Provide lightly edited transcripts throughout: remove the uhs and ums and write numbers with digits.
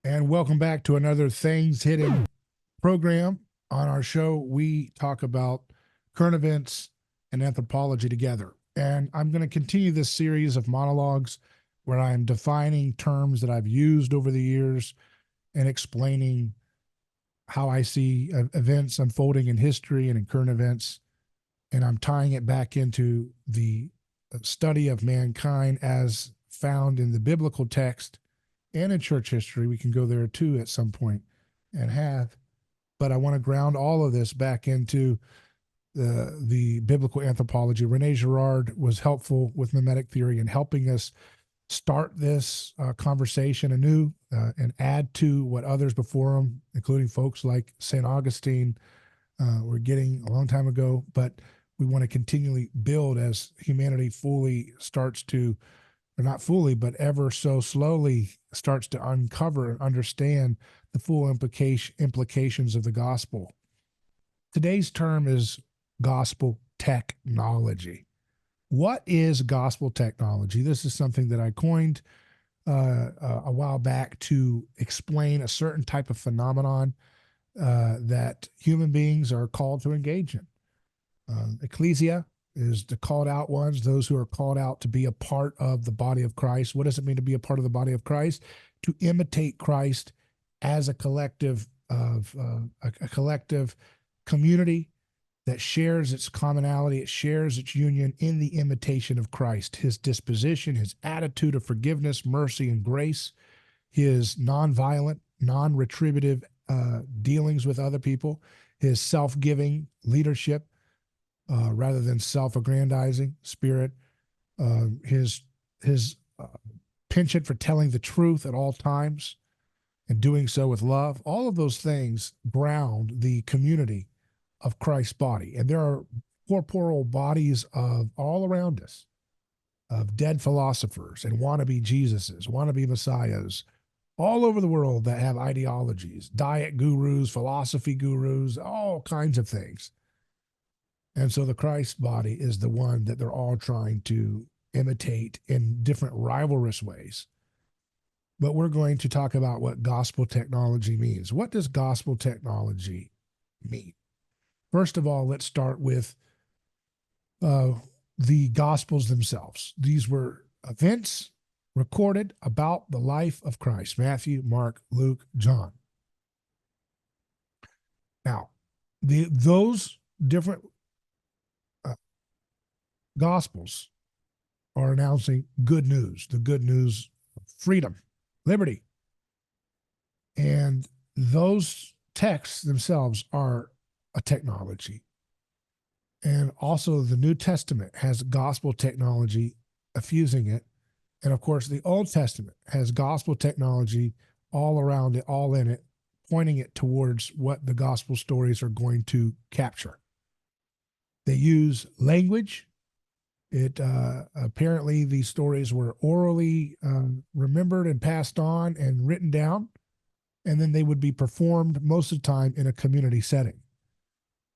And welcome back to another Things Hidden program. On our show, we talk about current events and anthropology together. And I'm going to continue this series of monologues where I'm defining terms that I've used over the years and explaining how I see events unfolding in history and in current events. And I'm tying it back into the study of mankind as found in the biblical text and in church history. We can go there too at some point and have. But I want to ground all of this back into the biblical anthropology. Rene Girard was helpful with mimetic theory in helping us start this conversation anew and add to what others before him, including folks like St. Augustine, were getting a long time ago. But we want to continually build as humanity fully starts to, or not fully, but ever so slowly starts to uncover and understand the full implications of the gospel. Today's term is gospel technology. What is gospel technology? This is something that I coined a while back to explain a certain type of phenomenon that human beings are called to engage in. Ecclesia is the called out ones, those who are called out to be a part of the body of Christ. What does it mean to be a part of the body of Christ? To imitate Christ as a collective of a collective community that shares its commonality, it shares its union in the imitation of Christ, his disposition, his attitude of forgiveness, mercy, and grace, his nonviolent, non-retributive dealings with other people, his self-giving leadership, rather than self-aggrandizing spirit, his penchant for telling the truth at all times and doing so with love. All of those things ground the community of Christ's body. And there are corporal bodies of all around us, of dead philosophers and wannabe Jesuses, wannabe Messiahs, all over the world that have ideologies, diet gurus, philosophy gurus, all kinds of things. And so the Christ body is the one that they're all trying to imitate in different rivalrous ways. But we're going to talk about what gospel technology means. What does gospel technology mean? First of all, let's start with the gospels themselves. These were events recorded about the life of Christ: Matthew, Mark, Luke, John. Now, those different gospels are announcing good news, the good news of freedom, liberty. And those texts themselves are a technology. And also the New Testament has gospel technology effusing it. And of course, the Old Testament has gospel technology all around it, all in it, pointing it towards what the gospel stories are going to capture. They use language. It apparently these stories were orally remembered and passed on and written down, and then they would be performed most of the time in a community setting.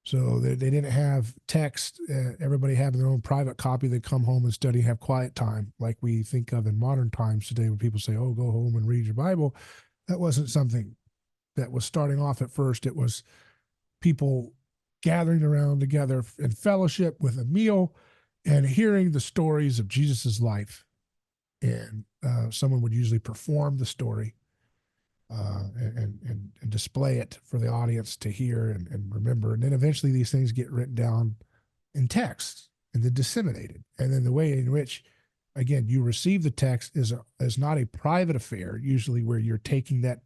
So they didn't have text, everybody having their own private copy. They'd come home and study, have quiet time, like we think of in modern times today when people say, oh, go home and read your Bible. That wasn't something that was starting off at first. It was people gathering around together in fellowship with a meal and hearing the stories of Jesus's life. And someone would usually perform the story and display it for the audience to hear and remember. And then eventually these things get written down in text and then disseminated. And then the way in which, again, you receive the text is not a private affair, usually where you're taking that,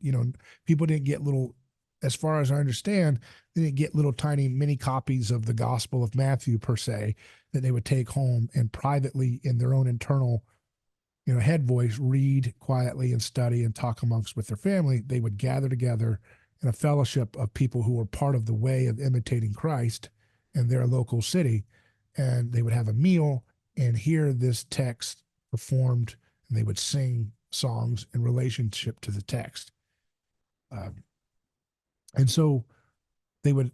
people didn't get little, as far as I understand, they didn't get little tiny mini copies of the Gospel of Matthew per se that they would take home and privately in their own internal head voice, read quietly and study and talk amongst with their family. They would gather together in a fellowship of people who were part of the way of imitating Christ in their local city. And they would have a meal and hear this text performed, and they would sing songs in relationship to the text. And so the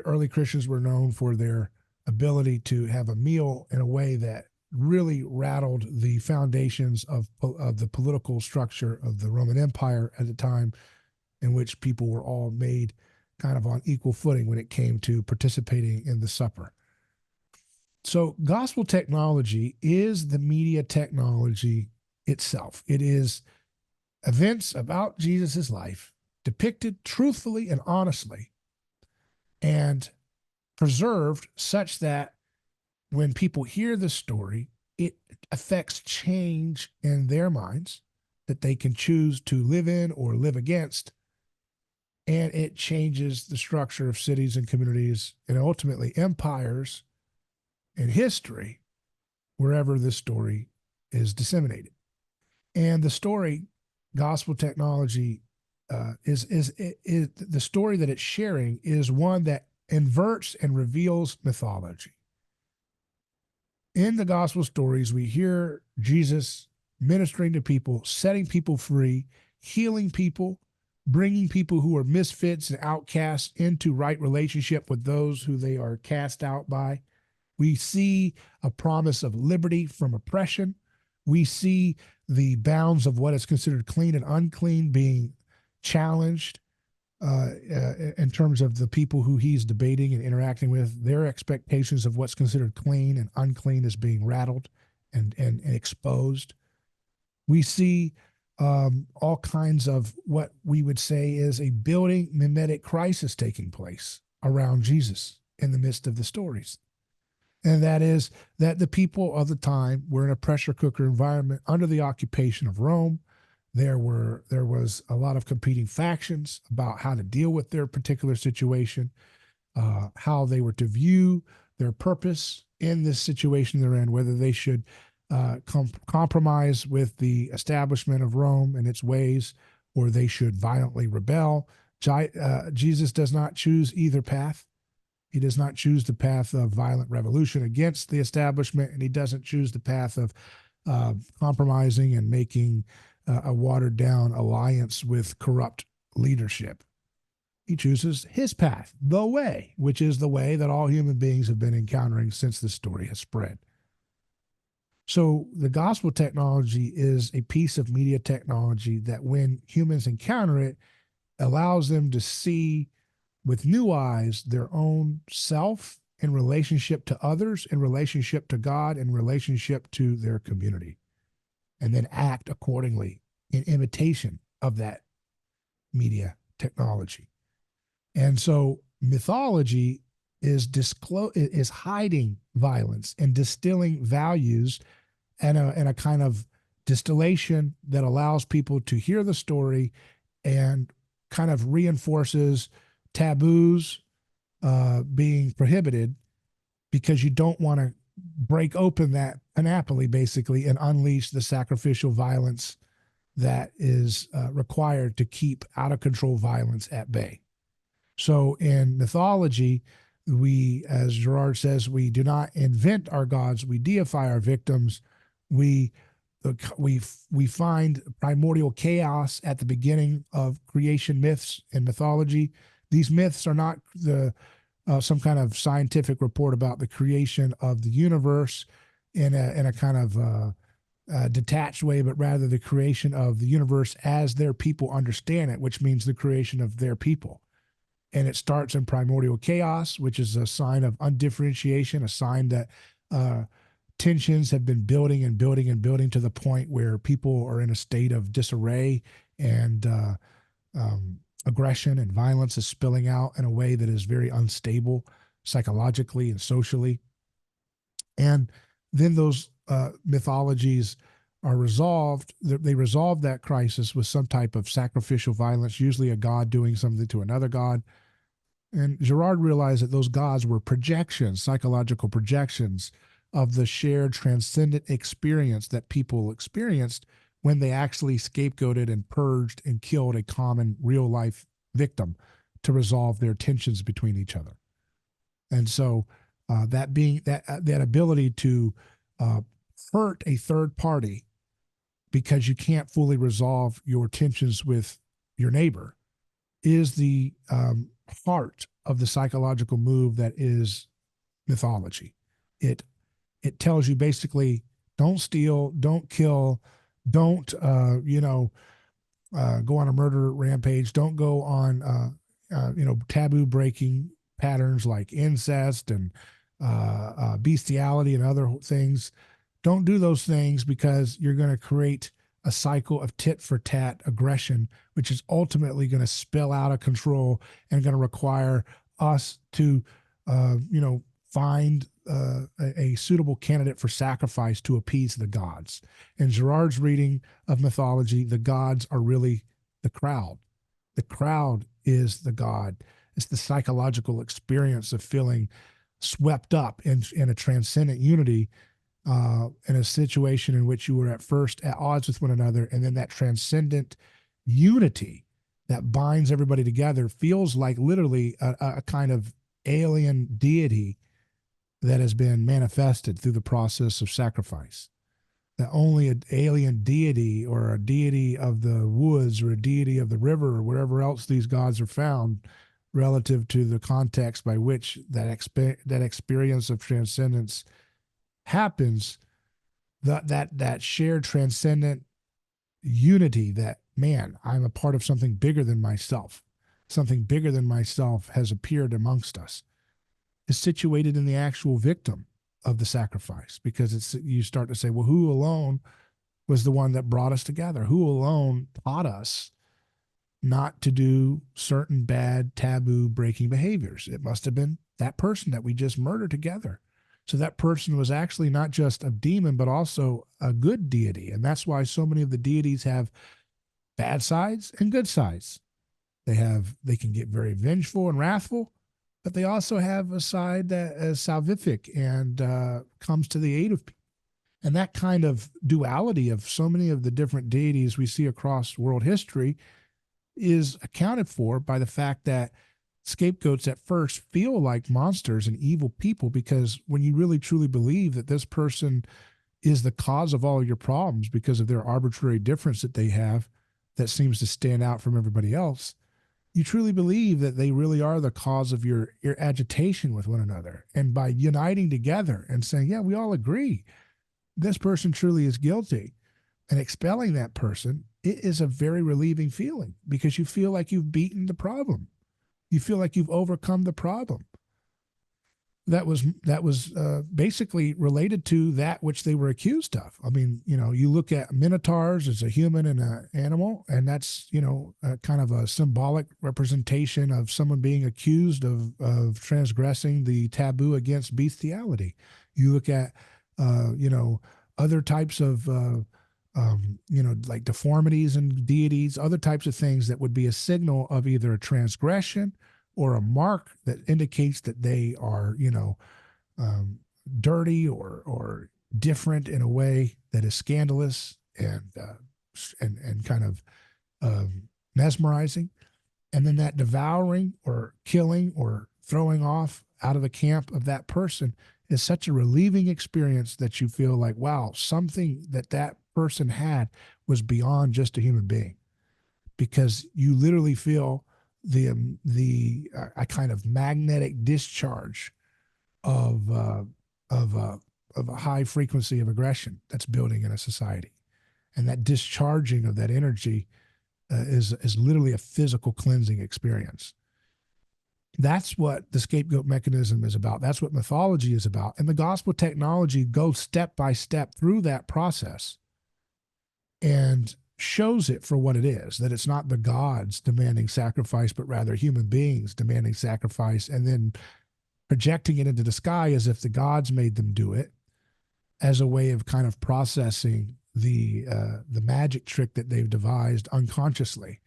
early Christians were known for their ability to have a meal in a way that really rattled the foundations of the political structure of the Roman Empire at the time, in which people were all made kind of on equal footing when it came to participating in the supper. So, gospel technology is the media technology itself. It is events about Jesus' life depicted truthfully and honestly and preserved such that when people hear the story, it affects change in their minds that they can choose to live in or live against. And it changes the structure of cities and communities and ultimately empires in history wherever this story is disseminated. And the story, gospel technology, is the story that it's sharing is one that inverts and reveals mythology. In the gospel stories, we hear Jesus ministering to people, setting people free, healing people, bringing people who are misfits and outcasts into right relationship with those who they are cast out by. We see a promise of liberty from oppression. We see the bounds of what is considered clean and unclean being challenged in terms of the people who he's debating and interacting with. Their expectations of what's considered clean and unclean is being rattled and exposed. We see all kinds of what we would say is a building mimetic crisis taking place around Jesus in the midst of the stories. And that is that the people of the time were in a pressure cooker environment under the occupation of Rome. There was a lot of competing factions about how to deal with their particular situation, how they were to view their purpose in this situation they're in, whether they should compromise with the establishment of Rome and its ways, or they should violently rebel. Jesus does not choose either path. He does not choose the path of violent revolution against the establishment, and he doesn't choose the path of compromising and making a watered down alliance with corrupt leadership. He chooses his path, the way, which is the way that all human beings have been encountering since the story has spread. So the gospel technology is a piece of media technology that when humans encounter it, allows them to see with new eyes their own self in relationship to others, in relationship to God, in relationship to their community, and then act accordingly in imitation of that media technology. And so mythology is hiding violence and distilling values and a kind of distillation that allows people to hear the story and kind of reinforces taboos being prohibited because you don't want to break open that panoply basically and unleash the sacrificial violence that is required to keep out of control violence at bay. So in mythology, we, as Gerard says, we do not invent our gods, we deify our victims. We find primordial chaos at the beginning of creation myths and mythology. These myths are not some kind of scientific report about the creation of the universe in a kind of detached way, but rather the creation of the universe as their people understand it, which means the creation of their people. And it starts in primordial chaos, which is a sign of undifferentiation, a sign that tensions have been building and building and building to the point where people are in a state of disarray and aggression and violence is spilling out in a way that is very unstable psychologically and socially. And then those mythologies are resolved. They resolve that crisis with some type of sacrificial violence, usually a god doing something to another god. And Girard realized that those gods were projections, psychological projections of the shared transcendent experience that people experienced when they actually scapegoated and purged and killed a common real life victim to resolve their tensions between each other. And so that ability to hurt a third party because you can't fully resolve your tensions with your neighbor is the heart of the psychological move that is mythology. It It tells you basically don't steal, don't kill, don't go on a murder rampage, don't go on taboo breaking patterns like incest and bestiality and other things. Don't do those things because you're going to create a cycle of tit for tat aggression, which is ultimately going to spill out of control and going to require us to, find a suitable candidate for sacrifice to appease the gods. In Girard's reading of mythology, the gods are really the crowd. The crowd is the god. It's the psychological experience of feeling swept up in a transcendent unity in a situation in which you were at first at odds with one another, and then that transcendent unity that binds everybody together feels like literally a kind of alien deity that has been manifested through the process of sacrifice. That only an alien deity or a deity of the woods or a deity of the river or wherever else these gods are found relative to the context by which that experience of transcendence happens, that shared transcendent unity that, man, I'm a part of something bigger than myself. Something bigger than myself has appeared amongst us, is situated in the actual victim of the sacrifice, because you start to say, well, who alone was the one that brought us together? Who alone taught us not to do certain bad taboo breaking behaviors? It must have been that person that we just murdered together. So that person was actually not just a demon, but also a good deity. And that's why so many of the deities have bad sides and good sides. They can get very vengeful and wrathful, but they also have a side that is salvific and comes to the aid of people. And that kind of duality of so many of the different deities we see across world history is accounted for by the fact that scapegoats at first feel like monsters and evil people, because when you really truly believe that this person is the cause of all your problems because of their arbitrary difference that they have that seems to stand out from everybody else, you truly believe that they really are the cause of your agitation with one another. And by uniting together and saying, yeah, we all agree this person truly is guilty, and expelling that person, it is a very relieving feeling, because you feel like you've beaten the problem. You feel like you've overcome the problem. That was basically related to that which they were accused of. I mean, you look at minotaurs as a human and an animal, and that's kind of a symbolic representation of someone being accused of transgressing the taboo against bestiality. You look at other types of like deformities and deities, other types of things that would be a signal of either a transgression or a mark that indicates that they are, dirty or different in a way that is scandalous and kind of mesmerizing. And then that devouring or killing or throwing off out of the camp of that person is such a relieving experience that you feel like, wow, something that person had was beyond just a human being, because you literally feel the a kind of magnetic discharge of a high frequency of aggression that's building in a society, and that discharging of that energy is literally a physical cleansing experience. That's what the scapegoat mechanism is about. That's what mythology is about, and the gospel technology goes step by step through that process and shows it for what it is, that it's not the gods demanding sacrifice, but rather human beings demanding sacrifice, and then projecting it into the sky as if the gods made them do it, as a way of kind of processing the magic trick that they've devised unconsciously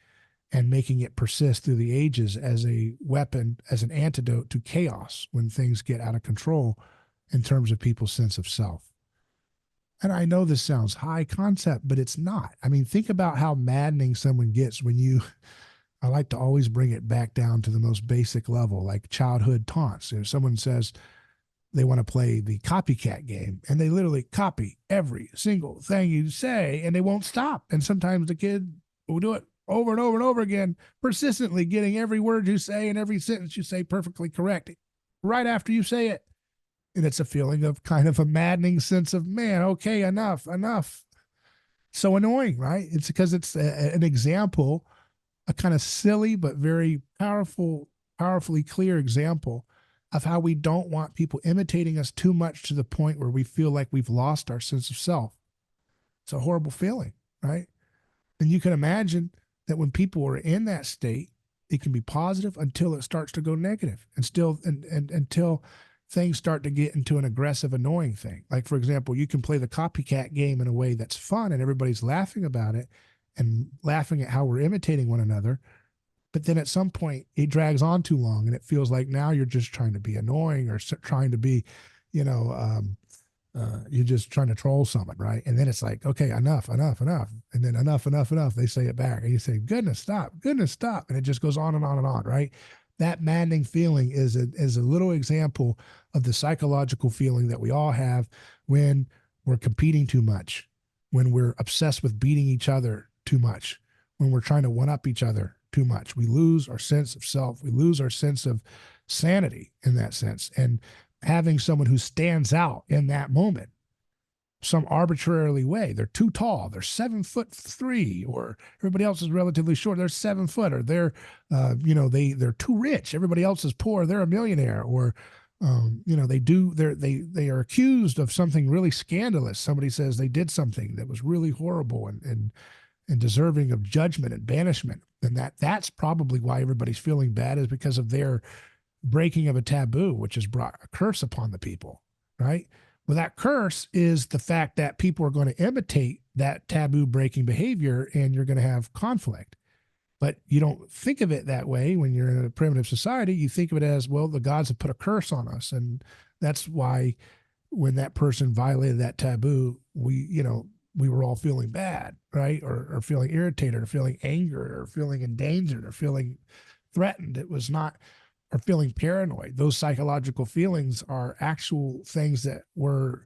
and making it persist through the ages as a weapon, as an antidote to chaos when things get out of control in terms of people's sense of self. And I know this sounds high concept, but it's not. I mean, think about how maddening someone gets when I like to always bring it back down to the most basic level, like childhood taunts. If someone says they want to play the copycat game, and they literally copy every single thing you say, and they won't stop. And sometimes the kid will do it over and over and over again, persistently getting every word you say and every sentence you say perfectly correct right after you say it. And it's a feeling of kind of a maddening sense of, man, okay, enough, enough. So annoying, right? It's because it's an example, a kind of silly but very powerfully clear example of how we don't want people imitating us too much to the point where we feel like we've lost our sense of self. It's a horrible feeling, right? And you can imagine that when people are in that state, it can be positive until it starts to go negative, and still and until things start to get into an aggressive, annoying thing. Like, for example, you can play the copycat game in a way that's fun and everybody's laughing about it and laughing at how we're imitating one another. But then at some point it drags on too long and it feels like now you're just trying to be annoying or trying to be, you know, you're just trying to troll someone, right? And then it's like, okay, enough, enough, enough. And then enough, enough, enough. They say it back. And you say, goodness, stop, goodness, stop. And it just goes on and on and on, right? That maddening feeling is a little example of the psychological feeling that we all have when we're competing too much, when we're obsessed with beating each other too much, when we're trying to one up each other too much. We lose our sense of self. We lose our sense of sanity in that sense. And having someone who stands out in that moment some arbitrarily way. They're too tall. They're 7'3", or everybody else is relatively short. They're 7 foot, or they're, they're too rich. Everybody else is poor. They're a millionaire, or, they are accused of something really scandalous. Somebody says they did something that was really horrible and deserving of judgment and banishment. And that's probably why everybody's feeling bad, is because of their breaking of a taboo, which has brought a curse upon the people, right? Well, that curse is the fact that people are going to imitate that taboo breaking behavior and you're going to have conflict. But you don't think of it that way when you're in a primitive society. You think of it as, well, the gods have put a curse on us. And that's why when that person violated that taboo, we were all feeling bad, right? Or feeling irritated, or feeling angered, or feeling endangered, or feeling threatened. It was not, or feeling paranoid. Those psychological feelings are actual things that we're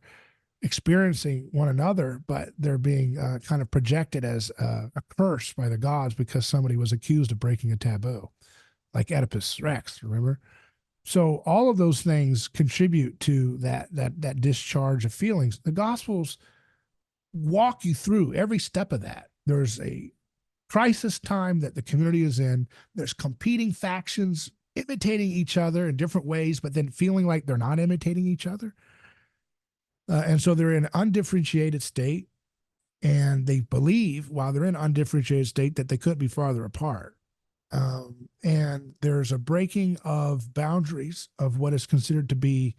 experiencing one another, but they're being kind of projected as a curse by the gods because somebody was accused of breaking a taboo, like Oedipus Rex, remember? So all of those things contribute to that discharge of feelings. The Gospels walk you through every step of that. There's a crisis time that the community is in. There's competing factions imitating each other in different ways, but then feeling like they're not imitating each other. And so they're in an undifferentiated state, and they believe while they're in an undifferentiated state that they could be farther apart. And there's a breaking of boundaries of what is considered to be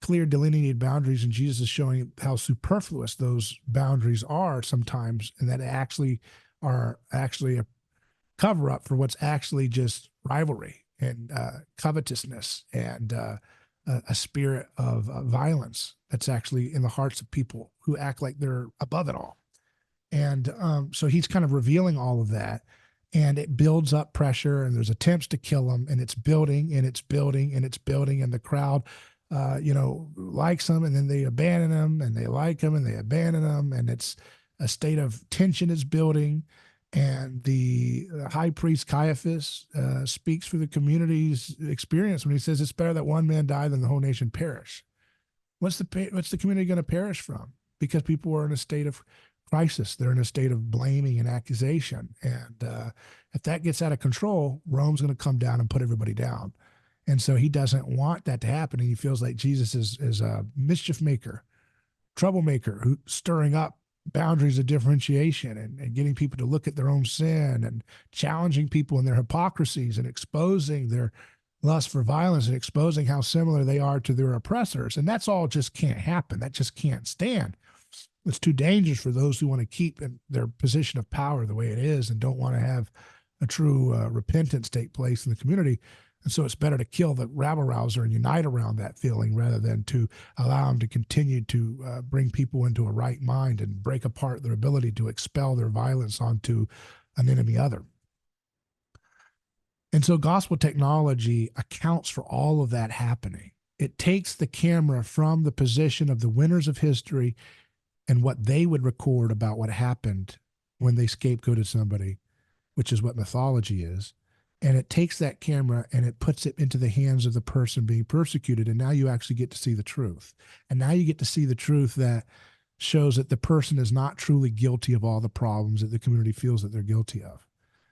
clear delineated boundaries, and Jesus is showing how superfluous those boundaries are sometimes, and that are actually a cover up for what's actually just rivalry and covetousness and a spirit of violence that's actually in the hearts of people who act like they're above it all. And so he's kind of revealing all of that, and it builds up pressure, and there's attempts to kill him, and it's building and it's building and it's building, and the crowd likes him, and then they abandon him, and they like him and they abandon him, and it's a state of tension is building. And the high priest Caiaphas speaks for the community's experience when he says it's better that one man die than the whole nation perish. What's the community going to perish from? Because people are in a state of crisis. They're in a state of blaming and accusation. And if that gets out of control, Rome's going to come down and put everybody down. And so he doesn't want that to happen. And he feels like Jesus is a mischief maker, troublemaker, who's stirring up boundaries of differentiation and getting people to look at their own sin and challenging people in their hypocrisies and exposing their lust for violence and exposing how similar they are to their oppressors. And that's all just can't happen. That just can't stand. It's too dangerous for those who want to keep in their position of power the way it is and don't want to have a true repentance take place in the community. And so it's better to kill the rabble-rouser and unite around that feeling rather than to allow them to continue to bring people into a right mind and break apart their ability to expel their violence onto an enemy other. And so gospel technology accounts for all of that happening. It takes the camera from the position of the winners of history and what they would record about what happened when they scapegoated somebody, which is what mythology is. and it takes that camera and it puts it into the hands of the person being persecuted. And now you actually get to see the truth. And now you get to see the truth that shows that the person is not truly guilty of all the problems that the community feels that they're guilty of,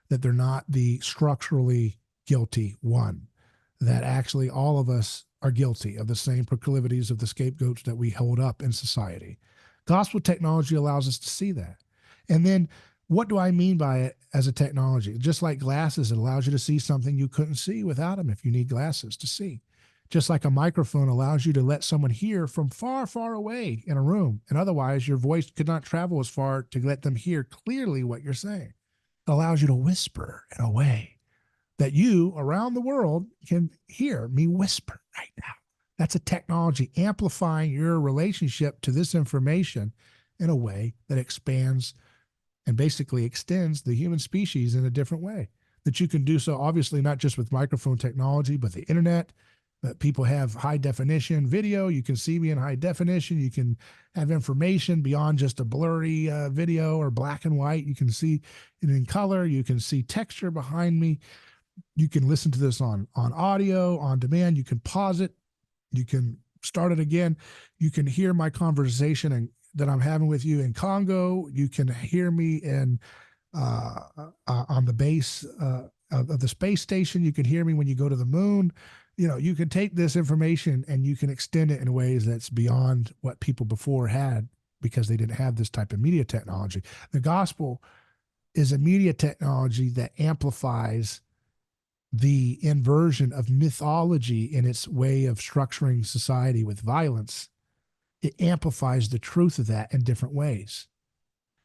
that they're not the structurally guilty one, that actually all of us are guilty of the same proclivities of the scapegoats that we hold up in society. Gospel technology allows us to see that. And then what do I mean by it as a technology? Just like glasses, it allows you to see something you couldn't see without them if you need glasses to see. Just like a microphone allows you to let someone hear from far, far away in a room. And otherwise, your voice could not travel as far to let them hear clearly what you're saying. It allows you to whisper in a way that you around the world can hear me whisper right now. That's a technology amplifying your relationship to this information in a way that expands and basically extends the human species in a different way. That you can do so, obviously, not just with microphone technology, but the internet. That people have high definition video. You can see me in high definition. You can have information beyond just a blurry video or black and white. You can see it in color. You can see texture behind me. You can listen to this on audio, on demand. You can pause it. You can start it again. You can hear my conversation that I'm having with you in Congo. You can hear me in on the base of the space station. You can hear me when you go to the moon. You know, you can take this information and you can extend it in ways that's beyond what people before had because they didn't have this type of media technology. The gospel is a media technology that amplifies the inversion of mythology in its way of structuring society with violence. It amplifies the truth of that in different ways.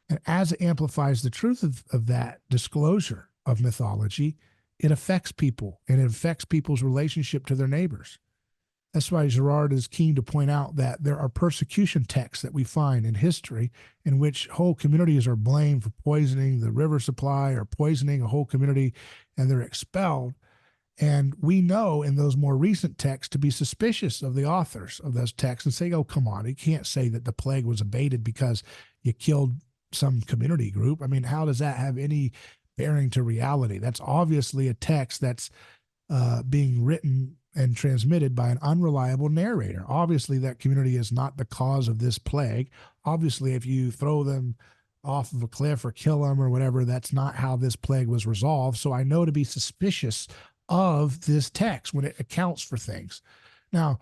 And as it amplifies the truth of that disclosure of mythology, it affects people and it affects people's relationship to their neighbors. That's why Girard is keen to point out that there are persecution texts that we find in history in which whole communities are blamed for poisoning the river supply or poisoning a whole community, and they're expelled. And we know in those more recent texts to be suspicious of the authors of those texts and say, oh, come on, you can't say that the plague was abated because you killed some community group. I mean, how does that have any bearing to reality? That's obviously a text that's being written and transmitted by an unreliable narrator. Obviously, that community is not the cause of this plague. Obviously, if you throw them off of a cliff or kill them or whatever, that's not how this plague was resolved. So I know to be suspicious of this text when it accounts for things. Now,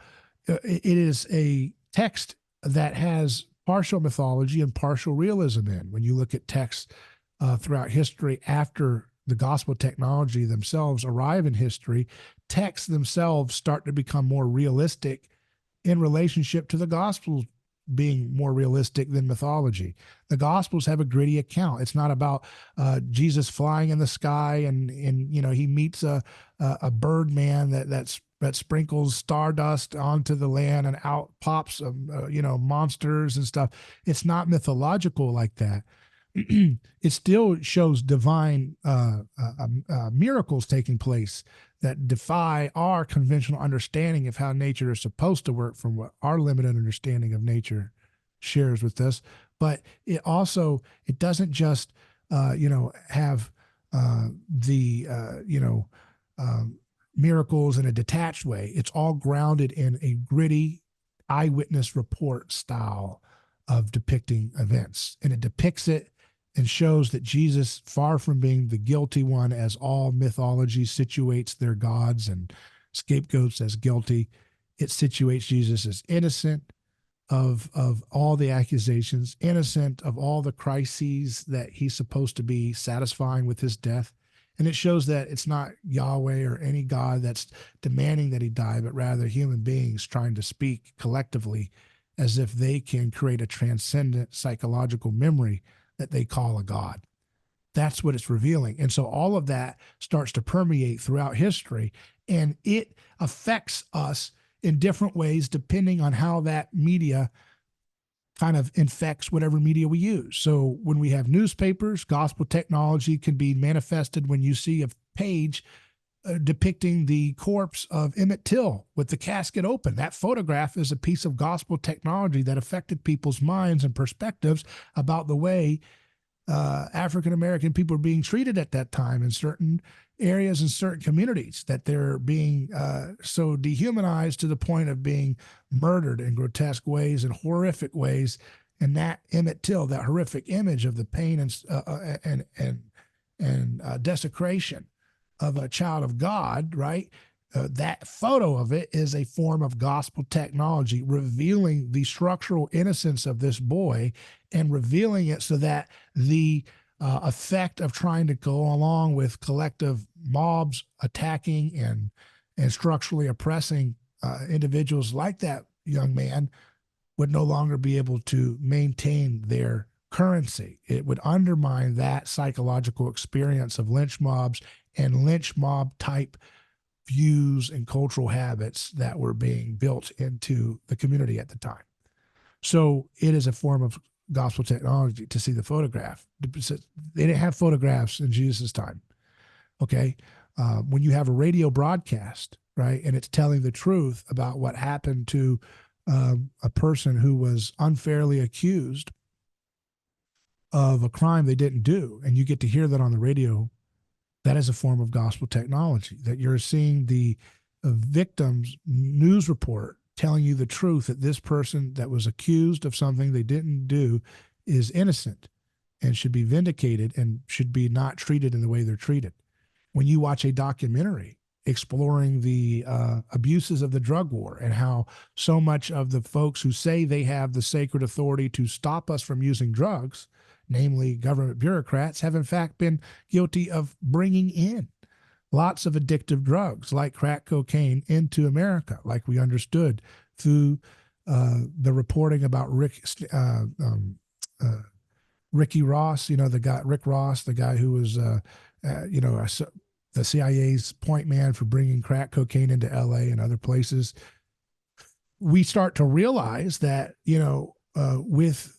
it is a text that has partial mythology and partial realism in. When you look at texts throughout history after the gospel technology themselves arrive in history, texts themselves start to become more realistic in relationship to the gospel being more realistic than mythology. The Gospels have a gritty account. It's not about Jesus flying in the sky and you know he meets a bird man that sprinkles stardust onto the land and out pops you know monsters and stuff. It's not mythological like that. It still shows divine miracles taking place that defy our conventional understanding of how nature is supposed to work from what our limited understanding of nature shares with us. But it also, it doesn't just, you know, have you know, miracles in a detached way. It's all grounded in a gritty eyewitness report style of depicting events. And it depicts it and shows that Jesus, far from being the guilty one, as all mythology situates their gods and scapegoats as guilty, it situates Jesus as innocent of all the accusations, innocent of all the crises that he's supposed to be satisfying with his death. And it shows that it's not Yahweh or any God that's demanding that he die, but rather human beings trying to speak collectively as if they can create a transcendent psychological memory that they call a God. That's what it's revealing. And so all of that starts to permeate throughout history, and it affects us in different ways depending on how that media kind of infects whatever media we use. So when we have newspapers, gospel technology can be manifested when you see a page depicting the corpse of Emmett Till with the casket open. That photograph is a piece of gospel technology that affected people's minds and perspectives about the way African American people are being treated at that time in certain areas and certain communities, that they're being so dehumanized to the point of being murdered in grotesque ways and horrific ways. And that Emmett Till, that horrific image of the pain and desecration of a child of God, right? That photo of it is a form of gospel technology, revealing the structural innocence of this boy and revealing it so that the effect of trying to go along with collective mobs attacking and structurally oppressing individuals like that young man would no longer be able to maintain their currency. It would undermine that psychological experience of lynch mobs and lynch mob type views and cultural habits that were being built into the community at the time. So it is a form of gospel technology to see the photograph. They didn't have photographs in Jesus' time. Okay. When you have a radio broadcast, right, and it's telling the truth about what happened to a person who was unfairly accused of a crime they didn't do, and you get to hear that on the radio, that is a form of gospel technology, that you're seeing the victim's news report telling you the truth, that this person that was accused of something they didn't do is innocent and should be vindicated and should be not treated in the way they're treated. When you watch a documentary exploring the abuses of the drug war and how so much of the folks who say they have the sacred authority to stop us from using drugs, namely government bureaucrats, have in fact been guilty of bringing in lots of addictive drugs like crack cocaine into America, like we understood through the reporting about Ricky Ross, Rick Ross, the guy who was, the CIA's point man for bringing crack cocaine into LA and other places. We start to realize that, with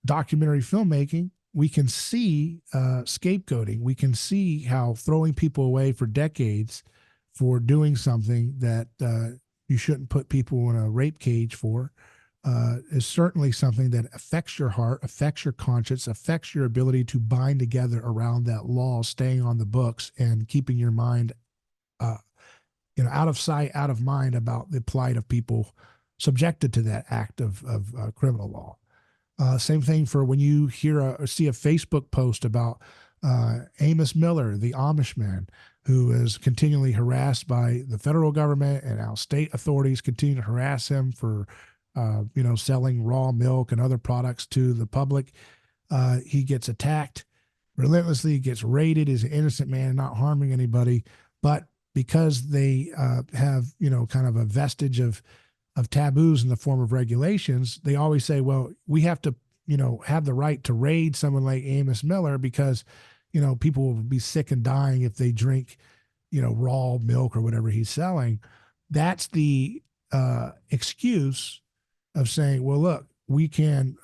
documentary filmmaking, we can see scapegoating. We can see how throwing people away for decades for doing something that you shouldn't put people in a rape cage for is certainly something that affects your heart, affects your conscience, affects your ability to bind together around that law, staying on the books and keeping your mind, out of sight, out of mind about the plight of people subjected to that act of criminal law. Same thing for when you hear or see a Facebook post about Amos Miller, the Amish man, who is continually harassed by the federal government, and our state authorities continue to harass him for, selling raw milk and other products to the public. He gets attacked relentlessly, gets raided. Is an innocent man, not harming anybody, but because they have, kind of a vestige of taboos in the form of regulations, they always say, well, we have to, have the right to raid someone like Amos Miller because, people will be sick and dying if they drink, raw milk or whatever he's selling. That's the excuse of saying, well, look, we can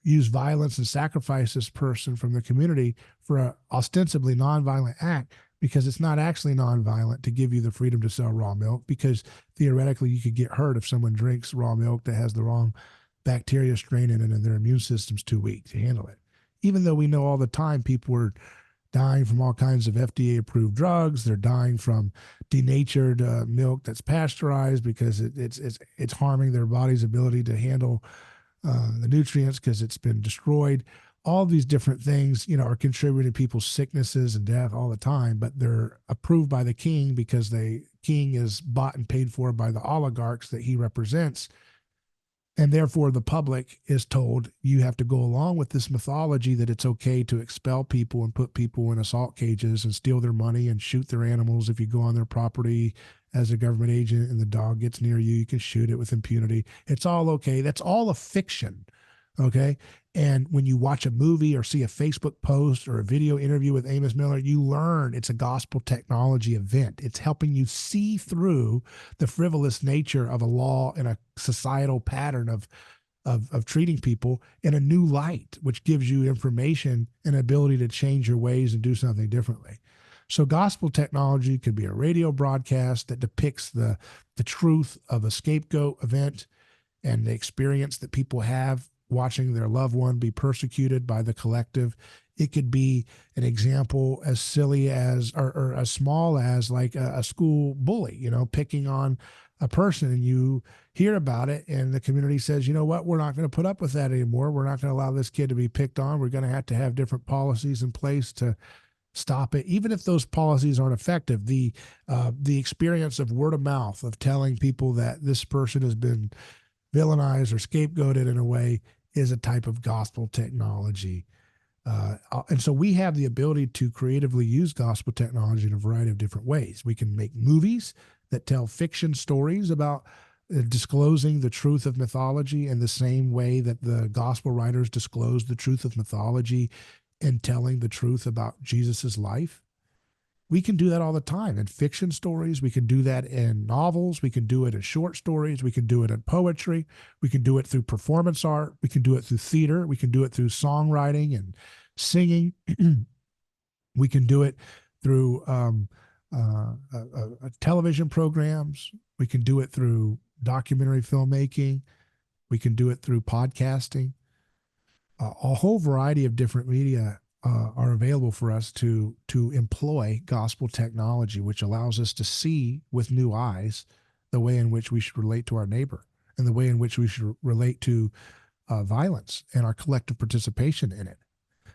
use violence and sacrifice this person from the community for an ostensibly nonviolent act, because it's not actually nonviolent to give you the freedom to sell raw milk, because theoretically you could get hurt if someone drinks raw milk that has the wrong bacteria strain in it and their immune system's too weak to handle it. Even though we know all the time people are dying from all kinds of FDA approved drugs, they're dying from denatured milk that's pasteurized because it's harming their body's ability to handle the nutrients because it's been destroyed. All these different things, are contributing to people's sicknesses and death all the time, but they're approved by the king because the king is bought and paid for by the oligarchs that he represents. And therefore the public is told you have to go along with this mythology that it's okay to expel people and put people in assault cages and steal their money and shoot their animals. If you go on their property as a government agent and the dog gets near you, you can shoot it with impunity. It's all okay. That's all a fiction. Okay. And when you watch a movie or see a Facebook post or a video interview with Amos Miller, you learn it's a gospel technology event. It's helping you see through the frivolous nature of a law and a societal pattern of treating people in a new light, which gives you information and ability to change your ways and do something differently. So gospel technology could be a radio broadcast that depicts the truth of a scapegoat event and the experience that people have watching their loved one be persecuted by the collective. It could be an example as silly as, or as small as like a school bully, picking on a person, and you hear about it and the community says, you know what, we're not going to put up with that anymore. We're not going to allow this kid to be picked on. We're going to have different policies in place to stop it. Even if those policies aren't effective, the experience of word of mouth, of telling people that this person has been villainized or scapegoated in a way, is a type of gospel technology. And so we have the ability to creatively use gospel technology in a variety of different ways. We can make movies that tell fiction stories about disclosing the truth of mythology in the same way that the gospel writers disclose the truth of mythology in telling the truth about Jesus's life. We can do that all the time in fiction stories. We can do that in novels. We can do it in short stories. We can do it in poetry. We can do it through performance art. We can do it through theater. We can do it through songwriting and singing. We can do it through television programs. We can do it through documentary filmmaking. We can do it through podcasting. A whole variety of different media are available for us to employ gospel technology, which allows us to see with new eyes the way in which we should relate to our neighbor and the way in which we should relate to violence and our collective participation in it.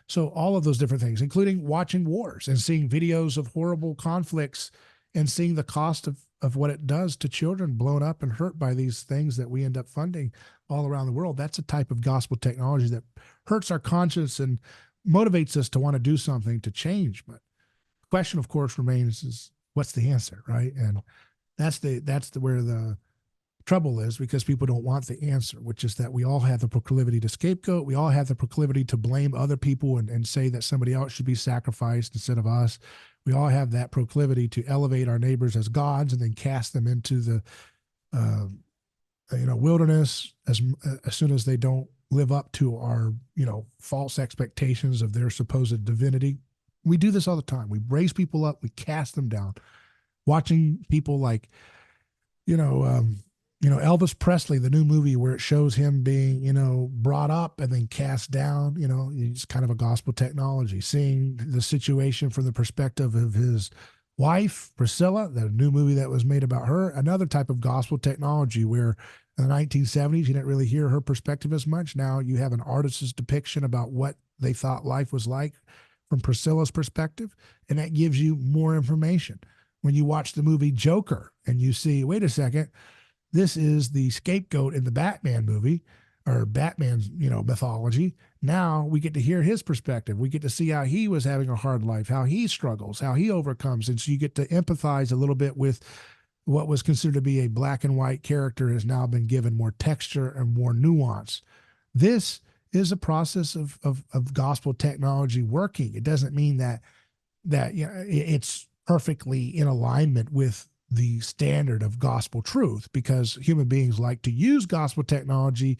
So all of those different things, including watching wars and seeing videos of horrible conflicts and seeing the cost of what it does to children blown up and hurt by these things that we end up funding all around the world. That's a type of gospel technology that hurts our conscience and motivates us to want to do something to change. But the question, of course, remains is what's the answer, right? And that's where the trouble is, because people don't want the answer, which is that we all have the proclivity to scapegoat. We all have the proclivity to blame other people and say that somebody else should be sacrificed instead of us. We all have that proclivity to elevate our neighbors as gods and then cast them into the wilderness as soon as they don't live up to our false expectations of their supposed divinity. We do this all the time. We raise people up, we cast them down. Watching people like Elvis Presley, the new movie where it shows him being, brought up and then cast down, it's kind of a gospel technology. Seeing the situation from the perspective of his wife, Priscilla, the new movie that was made about her, another type of gospel technology where in the 1970s, you didn't really hear her perspective as much. Now you have an artist's depiction about what they thought life was like from Priscilla's perspective, and that gives you more information. When you watch the movie Joker and you see, wait a second, this is the scapegoat in the Batman movie or Batman's, mythology. Now we get to hear his perspective. We get to see how he was having a hard life, how he struggles, how he overcomes. And so you get to empathize a little bit with what was considered to be a black and white character has now been given more texture and more nuance. This is a process of gospel technology working. It doesn't mean that it's perfectly in alignment with the standard of gospel truth, because human beings like to use gospel technology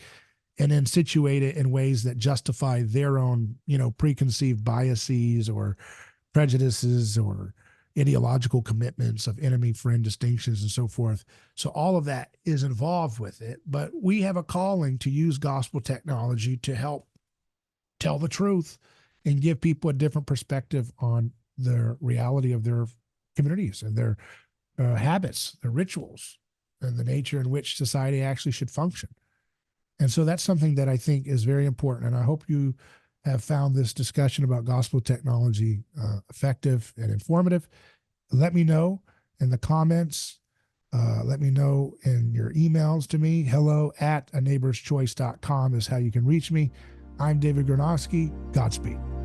and then situate it in ways that justify their own, preconceived biases or prejudices or ideological commitments of enemy-friend distinctions and so forth. So all of that is involved with it, but we have a calling to use gospel technology to help tell the truth and give people a different perspective on the reality of their communities and their habits, their rituals, and the nature in which society actually should function. And so that's something that I think is very important. And I hope you have found this discussion about gospel technology effective and informative. Let me know in the comments. Let me know in your emails to me. hello@aneighborschoice.com is how you can reach me. I'm David Gornoski. Godspeed.